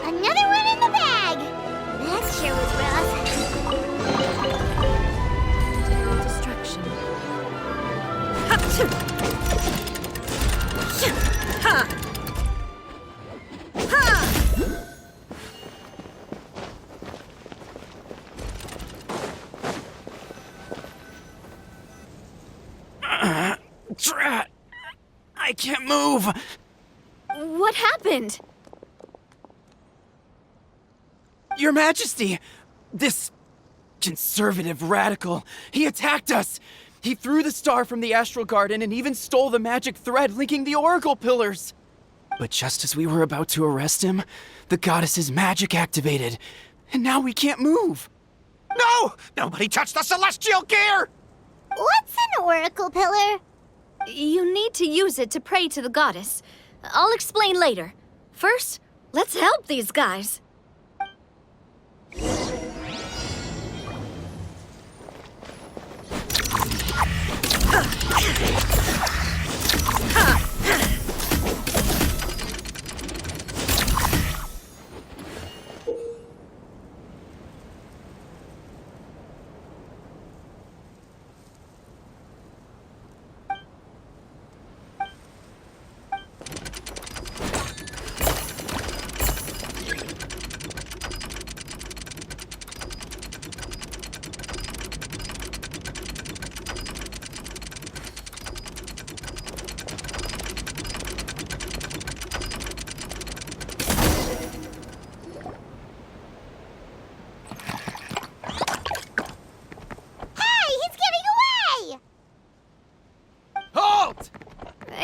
Another one in the bag! That sure was rough. Destruction. Drat! I can't move! What happened? Your Majesty! This conservative radical, he attacked us! He threw the star from the Astral Garden and even stole the magic thread linking the Oracle Pillars! But just as we were about to arrest him, the goddess's magic activated, and now we can't move! No! Nobody touched the celestial gear! What's an oracle pillar? You need to use it to pray to the goddess. I'll explain later. First, let's help these guys.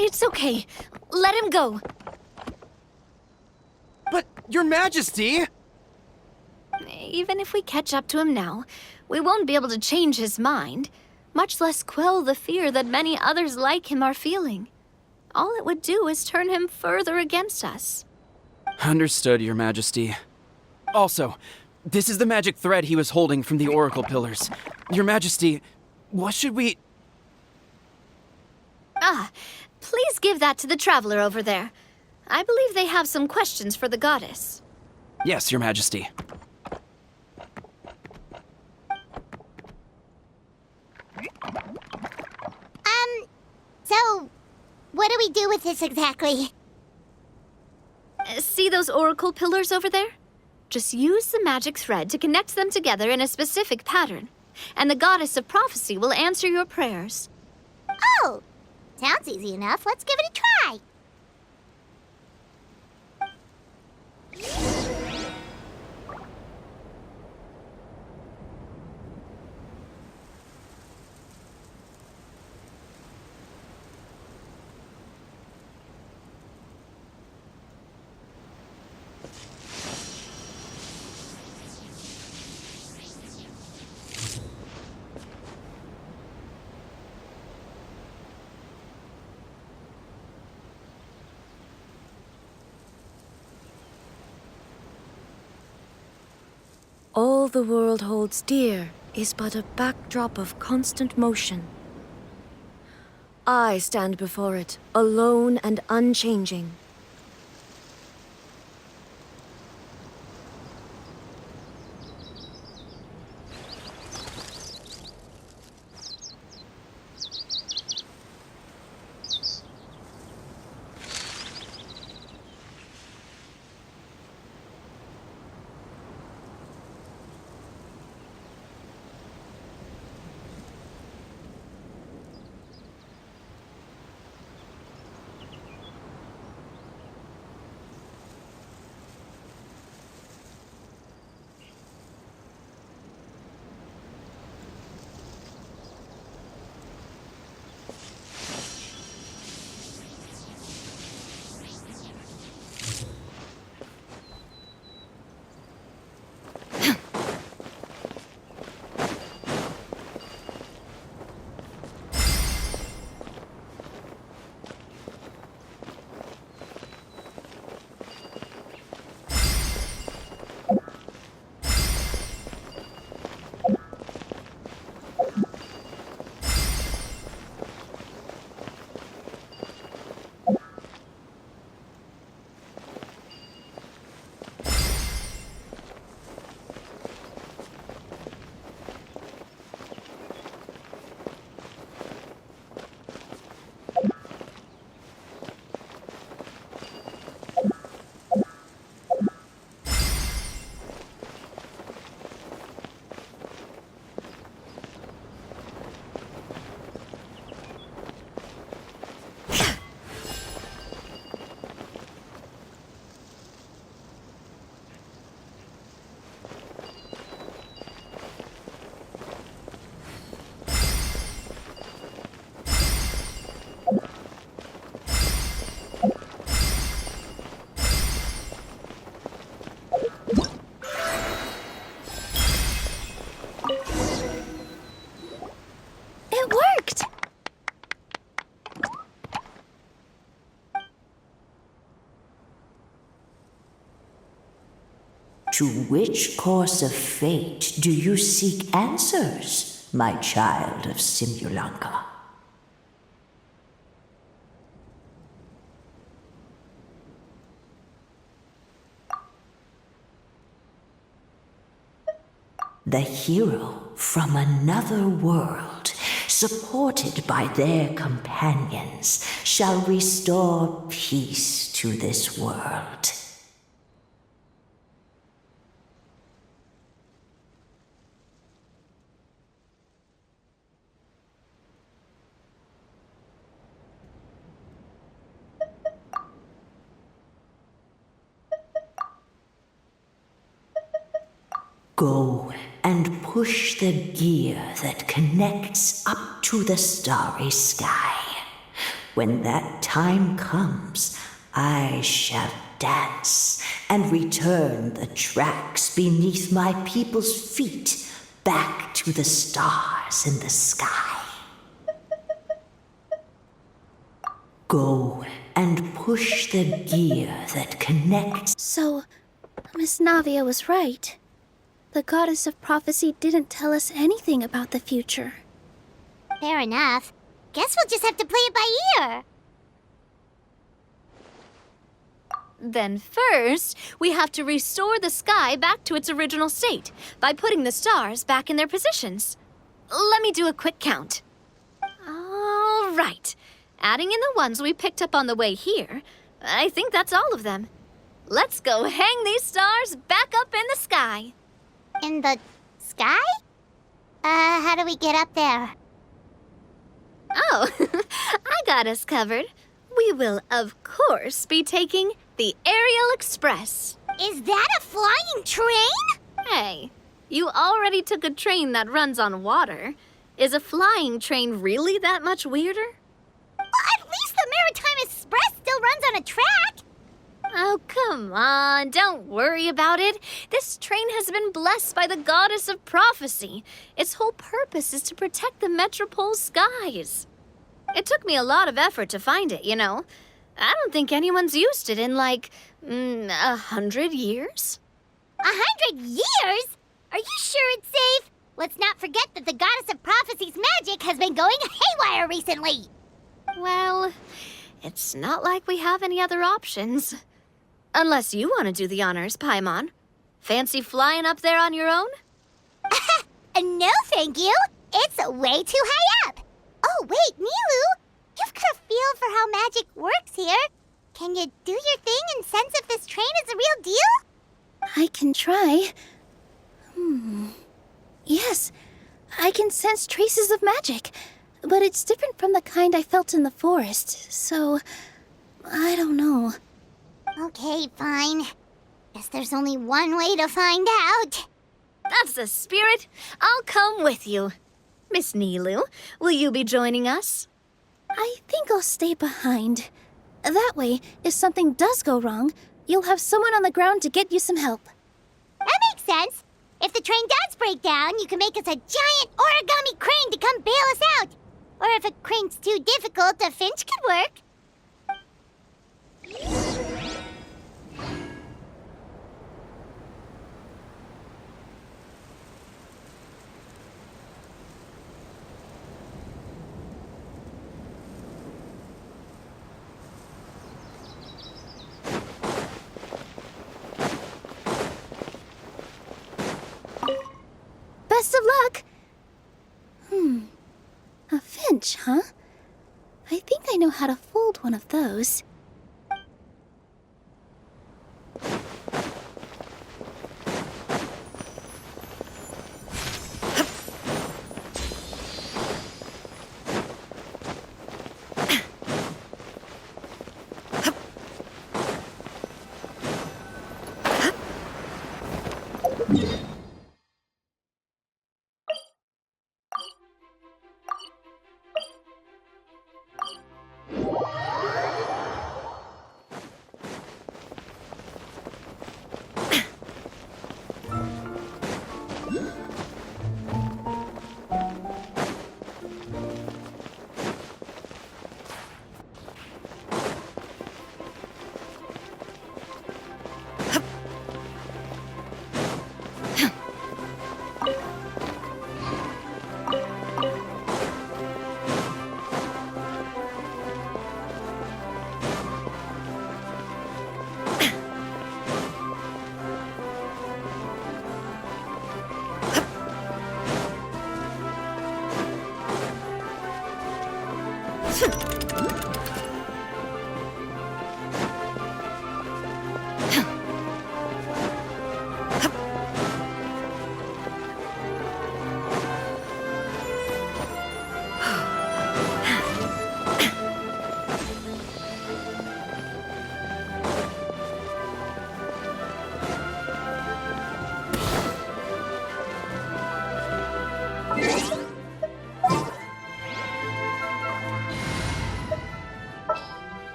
It's okay. Let him go. But, Your Majesty! Even if we catch up to him now, we won't be able to change his mind, much less quell the fear that many others like him are feeling. All it would do is turn him further against us. Understood, Your Majesty. Also, this is the magic thread he was holding from the Oracle Pillars. Your Majesty, what should we... Please give that to the traveler over there. I believe they have some questions for the goddess. Yes, Your Majesty. So, what do we do with this exactly? See those oracle pillars over there? Just use the magic thread to connect them together in a specific pattern, and the goddess of prophecy will answer your prayers. Oh! Sounds easy enough. Let's give it a try. All the world holds dear is but a backdrop of constant motion. I stand before it, alone and unchanging. To which course of fate do you seek answers, my child of Simulanka? The hero from another world, supported by their companions, shall restore peace to this world. Go and push the gear that connects up to the starry sky. When that time comes, I shall dance and return the tracks beneath my people's feet back to the stars in the sky. Go and push the gear that connects. So, Miss Navia was right. The goddess of prophecy didn't tell us anything about the future. Fair enough. Guess we'll just have to play it by ear. Then first, we have to restore the sky back to its original state by putting the stars back in their positions. Let me do a quick count. All right. Adding in the ones we picked up on the way here, I think that's all of them. Let's go hang these stars back up in the sky. In the sky? How do we get up there? Oh, I got us covered. We will, of course, be taking the Aerial Express. Is that a flying train? Hey, you already took a train that runs on water. Is a flying train really that much weirder? Well, at least the Maritime Express still runs on a track. Oh, come on, don't worry about it. This train has been blessed by the goddess of prophecy. Its whole purpose is to protect the Metropole's skies. It took me a lot of effort to find it, you know. I don't think anyone's used it in, like, 100 years. 100 years? Are you sure it's safe? Let's not forget that the goddess of prophecy's magic has been going haywire recently. Well, it's not like we have any other options. Unless you want to do the honors, Paimon. Fancy flying up there on your own? No, thank you. It's way too high up. Oh, wait, Nilu. You've got a feel for how magic works here. Can you do your thing and sense if this train is the real deal? I can try. Yes, I can sense traces of magic. But it's different from the kind I felt in the forest, so I don't know. Okay, fine. Guess there's only one way to find out. That's the spirit. I'll come with you. Miss Nilu, will you be joining us? I think I'll stay behind. That way, if something does go wrong, you'll have someone on the ground to get you some help. That makes sense. If the train does break down, you can make us a giant origami crane to come bail us out. Or if a crane's too difficult, a finch could work. Best of luck! A finch, huh? I think I know how to fold one of those.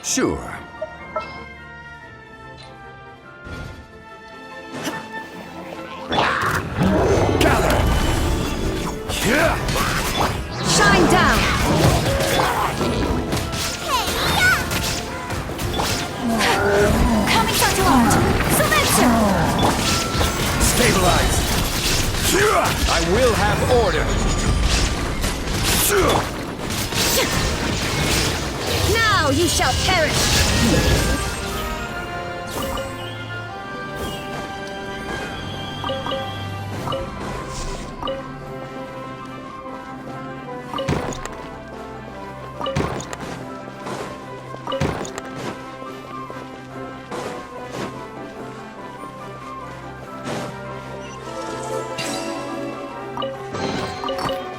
Sure. Gather! Yeah! Shine down! Coming shot to art! Sylvester! Stabilize! I will have order! Now you shall perish!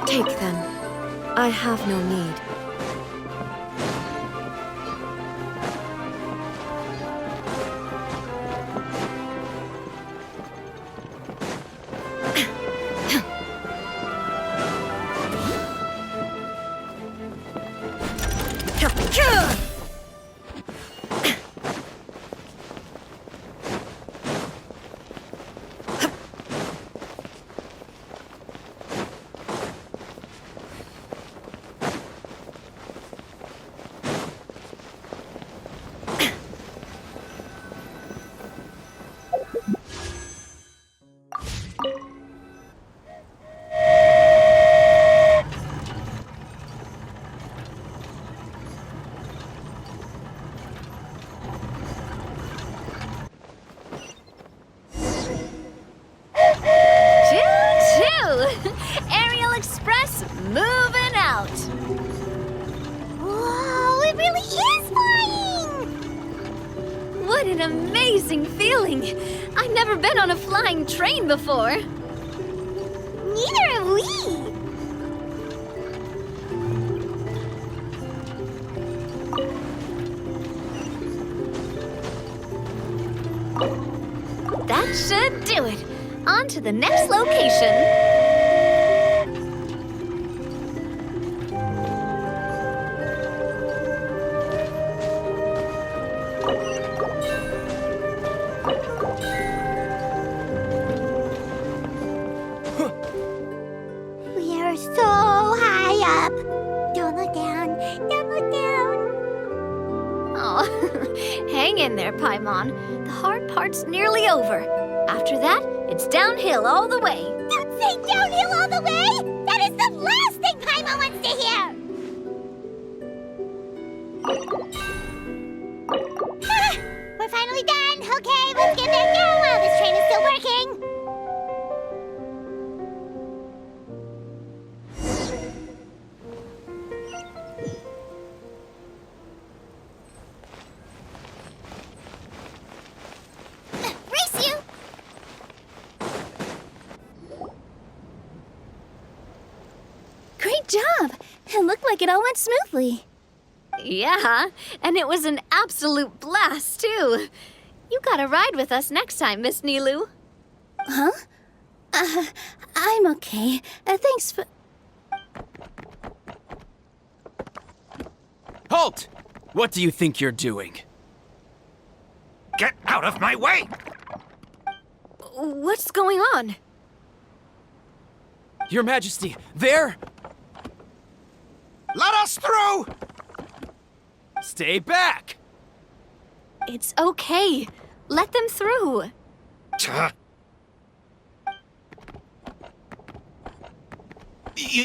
Take them. I have no need. Choo-choo! Aerial Express moving out! Whoa, it really is flying! What an amazing feeling! I've never been on a flying train before. Neither have we! That should do it. On to the next location. We are so high up. Don't look down. Don't look down. Oh, hang in there, Paimon. The hard part's nearly over. After that, it's downhill all the way. Don't say downhill all the way! That is the last thing Paimon wants to hear! Ah, we're finally done! Okay, let's get back down while this train is still working! Race you! Great job! It looked like it all went smoothly. Yeah, and it was an absolute blast, too. You gotta ride with us next time, Miss Nilu. Huh? I'm okay. Thanks for... Halt! What do you think you're doing? Get out of my way! What's going on? Your Majesty, there! Let us through! Stay back! It's okay. Let them through. Tuh.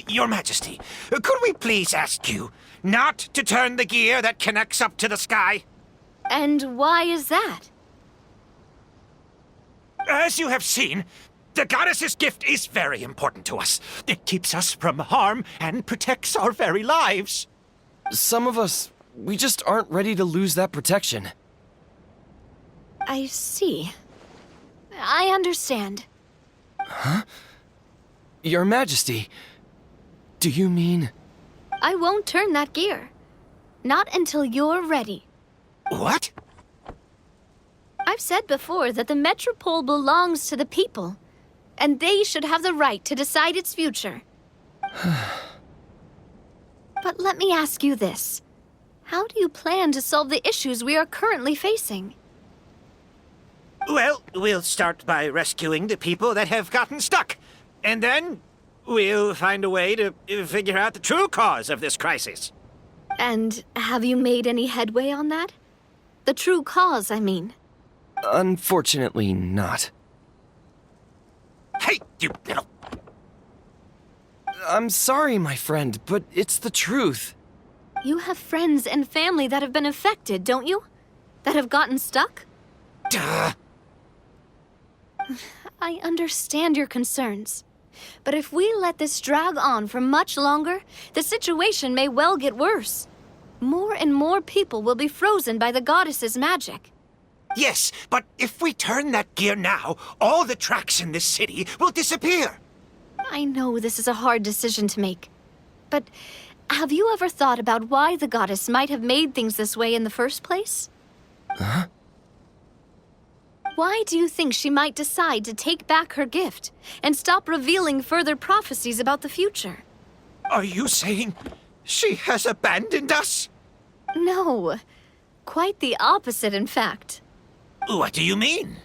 Your Majesty, could we please ask you not to turn the gear that connects up to the sky? And why is that? As you have seen, the goddess's gift is very important to us. It keeps us from harm and protects our very lives. Some of us, we just aren't ready to lose that protection. I see. I understand. Your Majesty, do you mean... I won't turn that gear. Not until you're ready. What? I've said before that the Metropole belongs to the people, and they should have the right to decide its future. But let me ask you this. How do you plan to solve the issues we are currently facing? Well, we'll start by rescuing the people that have gotten stuck. And then we'll find a way to figure out the true cause of this crisis. And have you made any headway on that? The true cause, I mean. Unfortunately not. Hey, you little... I'm sorry, my friend, but it's the truth. You have friends and family that have been affected, don't you? That have gotten stuck? Duh. I understand your concerns. But if we let this drag on for much longer, the situation may well get worse. More and more people will be frozen by the goddess's magic. Yes, but if we turn that gear now, all the tracks in this city will disappear. I know this is a hard decision to make. But have you ever thought about why the goddess might have made things this way in the first place? Huh? Why do you think she might decide to take back her gift and stop revealing further prophecies about the future? Are you saying she has abandoned us? No. Quite the opposite, in fact. What do you mean?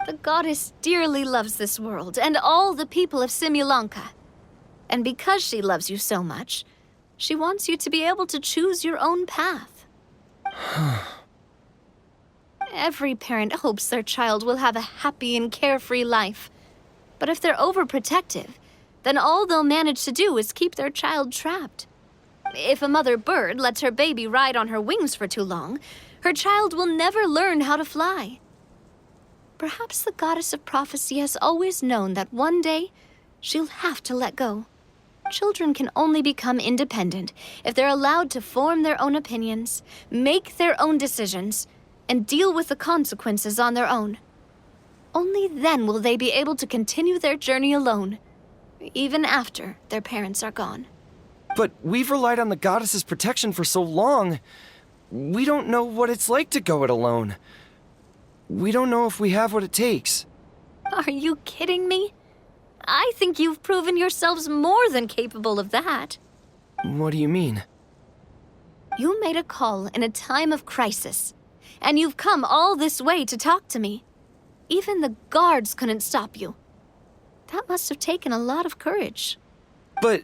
The goddess dearly loves this world and all the people of Simulanka. And because she loves you so much, she wants you to be able to choose your own path. Every parent hopes their child will have a happy and carefree life. But if they're overprotective, then all they'll manage to do is keep their child trapped. If a mother bird lets her baby ride on her wings for too long, her child will never learn how to fly. Perhaps the goddess of prophecy has always known that one day she'll have to let go. Children can only become independent if they're allowed to form their own opinions, make their own decisions, and deal with the consequences on their own. Only then will they be able to continue their journey alone, even after their parents are gone. But we've relied on the goddess's protection for so long. We don't know what it's like to go it alone. We don't know if we have what it takes. Are you kidding me? I think you've proven yourselves more than capable of that. What do you mean? You made a call in a time of crisis, and you've come all this way to talk to me. Even the guards couldn't stop you. That must have taken a lot of courage. But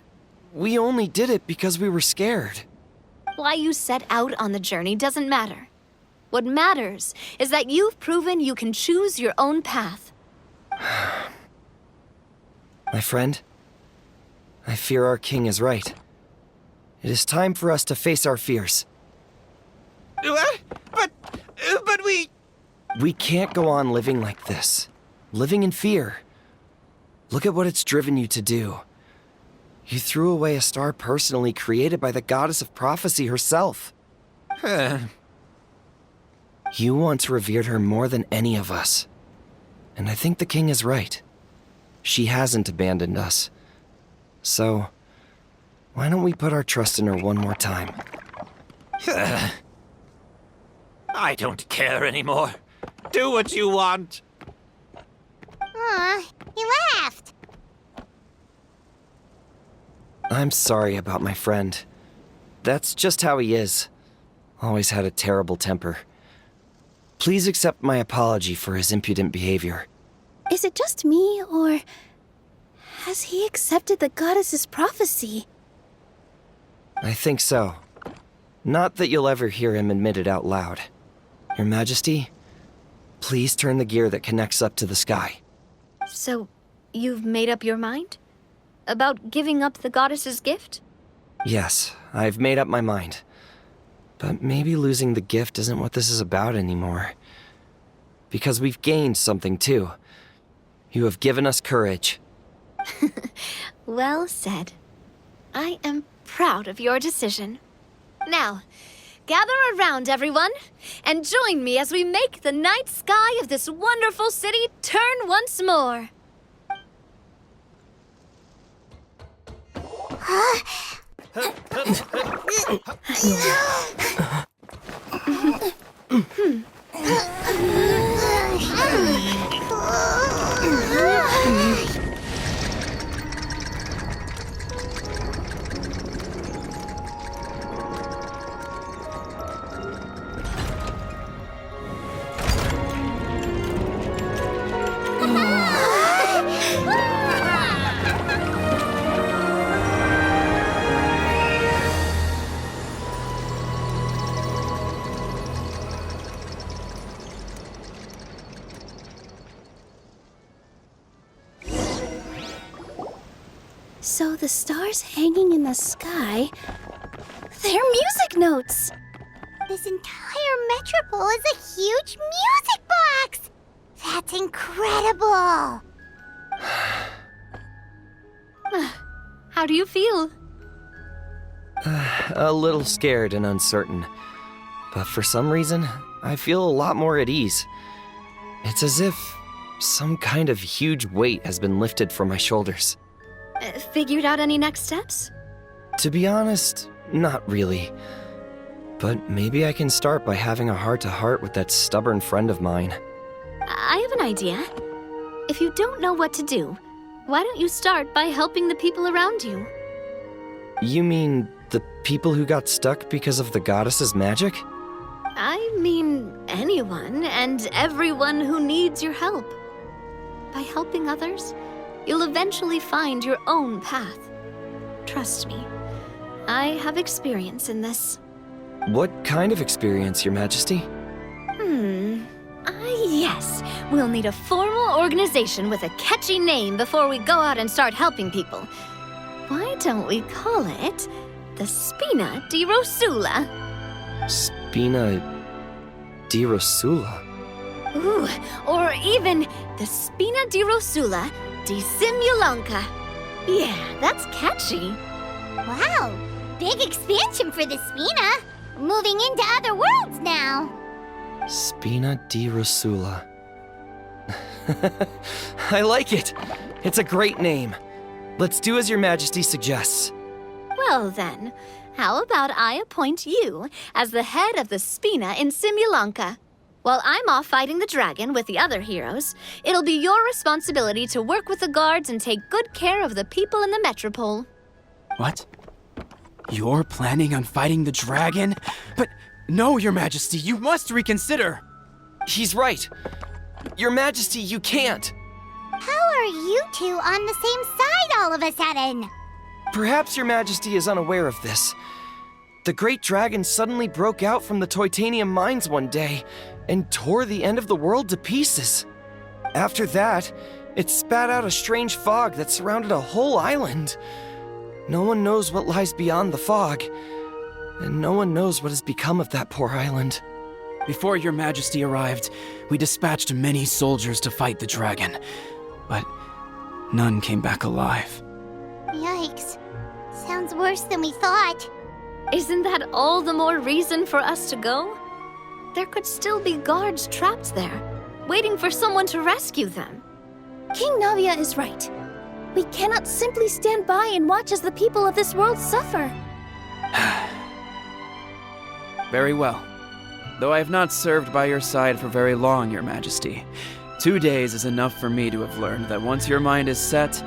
we only did it because we were scared. Why you set out on the journey doesn't matter. What matters is that you've proven you can choose your own path. My friend, I fear our king is right. It is time for us to face our fears. What? But we... We can't go on living like this. Living in fear. Look at what it's driven you to do. You threw away a star personally created by the goddess of prophecy herself. You once revered her more than any of us. And I think the king is right. She hasn't abandoned us. So, why don't we put our trust in her one more time? I don't care anymore. Do what you want. Aw, he laughed. I'm sorry about my friend. That's just how he is. Always had a terrible temper. Please accept my apology for his impudent behavior. Is it just me, or has he accepted the goddess's prophecy? I think so. Not that you'll ever hear him admit it out loud. Your Majesty, please turn the gear that connects up to the sky. So, you've made up your mind? About giving up the goddess's gift? Yes, I've made up my mind. But maybe losing the gift isn't what this is about anymore. Because we've gained something too. You have given us courage. Well said. I am proud of your decision. Now, Gather around, everyone, and join me as we make the night sky of this wonderful city turn once more. So the stars hanging in the sky, they're music notes. This entire metropole is a huge music box! That's incredible! How do you feel? A little scared and uncertain. But for some reason, I feel a lot more at ease. It's as if some kind of huge weight has been lifted from my shoulders. Figured out any next steps? To be honest, not really. But maybe I can start by having a heart-to-heart with that stubborn friend of mine. I have an idea. If you don't know what to do, why don't you start by helping the people around you? You mean the people who got stuck because of the goddess's magic? I mean anyone and everyone who needs your help. By helping others, you'll eventually find your own path. Trust me, I have experience in this. What kind of experience, Your Majesty? Yes. We'll need a formal organization with a catchy name before we go out and start helping people. Why don't we call it the Spina di Rosula? Spina di Rosula? Ooh, or even the Spina di Rosula di Simulonka. Yeah, that's catchy. Wow, big expansion for the Spina. Moving into other worlds now. Spina di Rosula. I like it. It's a great name. Let's do as Your Majesty suggests. Well then, how about I appoint you as the head of the Spina in Simulonka? While I'm off fighting the dragon with the other heroes, it'll be your responsibility to work with the guards and take good care of the people in the metropole. What? You're planning on fighting the dragon? But no, Your Majesty, you must reconsider. He's right. Your Majesty, you can't. How are you two on the same side all of a sudden? Perhaps Your Majesty is unaware of this. The great dragon suddenly broke out from the Titanium mines one day and tore the end of the world to pieces. After that, it spat out a strange fog that surrounded a whole island. No one knows what lies beyond the fog, and no one knows what has become of that poor island. Before Your Majesty arrived, we dispatched many soldiers to fight the dragon, but none came back alive. Yikes. Sounds worse than we thought. Isn't that all the more reason for us to go? There could still be guards trapped there, waiting for someone to rescue them. King Navia is right. We cannot simply stand by and watch as the people of this world suffer. Very well. Though I have not served by your side for very long, Your Majesty, 2 days is enough for me to have learned that once your mind is set,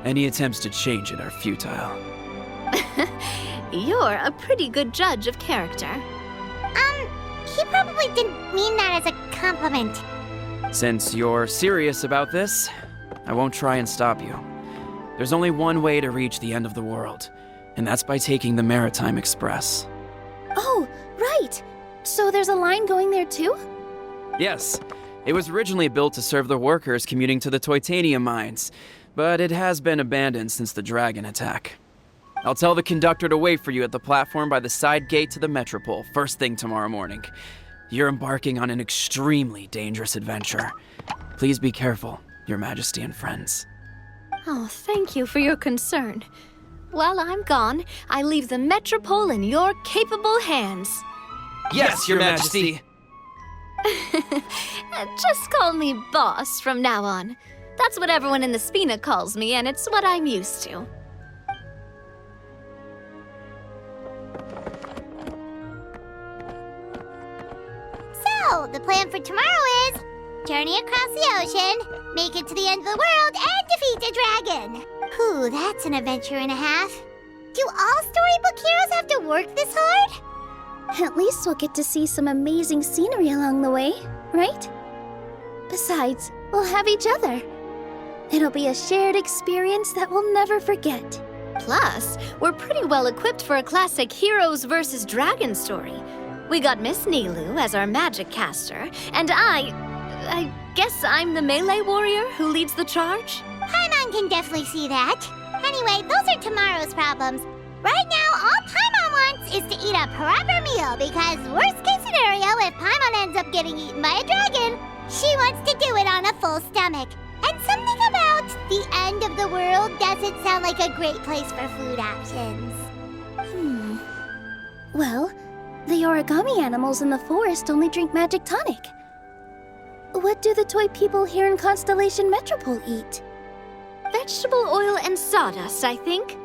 any attempts to change it are futile. You're a pretty good judge of character. He probably didn't mean that as a compliment. Since you're serious about this, I won't try and stop you. There's only one way to reach the end of the world, and that's by taking the Maritime Express. Oh, right. So there's a line going there too? Yes, it was originally built to serve the workers commuting to the Titanium mines, but it has been abandoned since the dragon attack. I'll tell the conductor to wait for you at the platform by the side gate to the Metropole first thing tomorrow morning. You're embarking on an extremely dangerous adventure. Please be careful, Your Majesty and friends. Oh, thank you for your concern. While I'm gone, I leave the Metropole in your capable hands. Yes, Your Majesty. Just call me boss from now on. That's what everyone in the Spina calls me, and it's what I'm used to. So, the plan for tomorrow is journey across the ocean, make it to the end of the world, and defeat a dragon. Whew, that's an adventure and a half. Do all storybook heroes have to work this hard? At least we'll get to see some amazing scenery along the way, right? Besides, we'll have each other. It'll be a shared experience that we'll never forget. Plus, we're pretty well equipped for a classic heroes versus dragon story. We got Miss Nilu as our magic caster, and I guess I'm the melee warrior who leads the charge? Paimon can definitely see that. Anyway, those are tomorrow's problems. Right now, all Paimon wants is to eat a proper meal because worst case scenario, if Paimon ends up getting eaten by a dragon, she wants to do it on a full stomach. And something about the end of the world doesn't sound like a great place for food options. Well, the origami animals in the forest only drink magic tonic. What do the toy people here in Constellation Metropole eat? Vegetable oil and sawdust, I think.